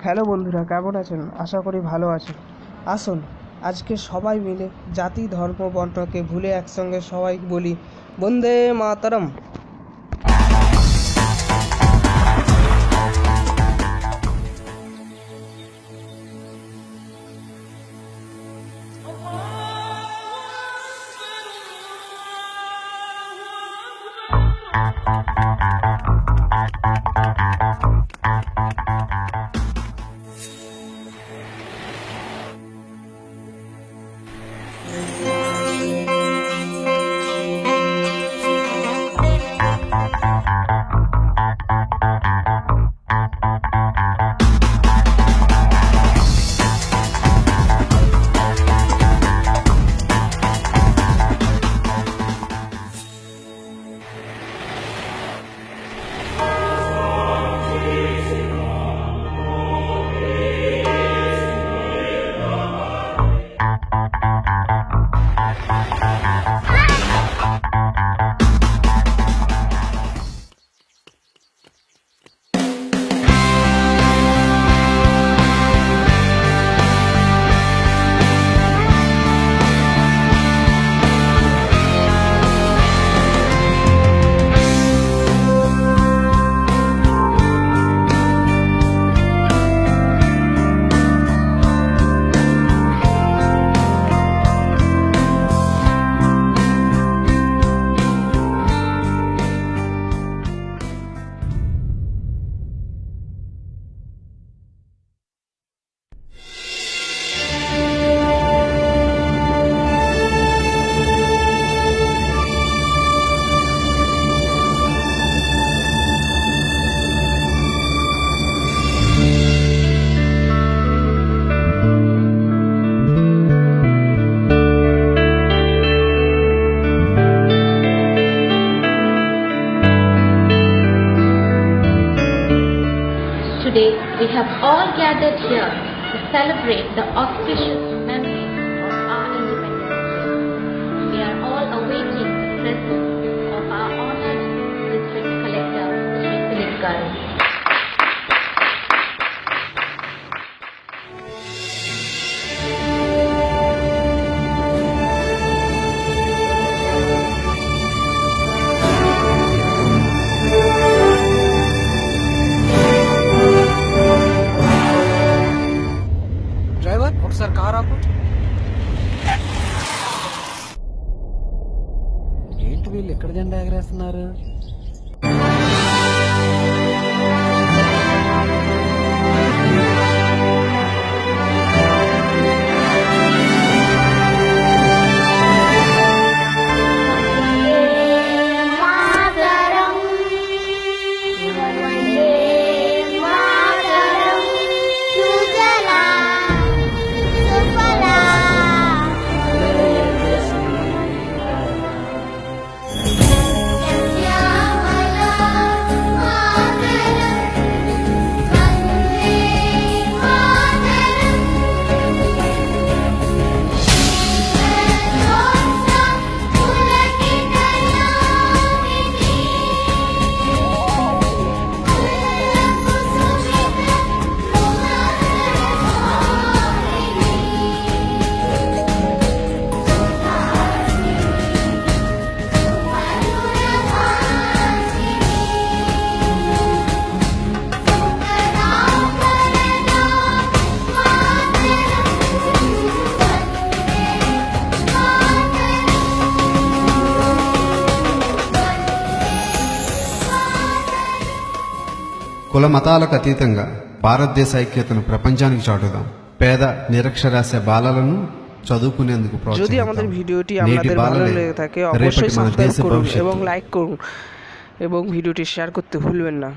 Hello বন্ধুরা, কেমন আছেন? আশা করি ভালো আছেন। আসুন আজকে সবাই মিলে জাতি ধর্ম বর্ণকে ভুলে একসঙ্গে সবাই বলি বন্দে মাতরম। Today, we have all gathered here to celebrate the auspicious memory of our independence day. We are all awaiting the presence of our honored District Collector, Shri Philip Garu. Driver, ఒకసారి కార్ ఆపు. ఏంటి వీళ్ళు ఎక్కడ జెండా ఎగరేస్తున్నారు? కుల మతాలకు అతీతంగా భారతదేశ ఐక్యతను ప్రపంచానికి చాటుదాం. పేద నిరక్షరాస్య బాలలను చదువుకునేందుకు যদি আমাদের ভিডিওটি আপনাদের ভালো লেগে থাকে অবশ্যই সাবস্ক্রাইব করুন এবং লাইক করুন এবং ভিডিওটি শেয়ার করতে ভুলবেন না।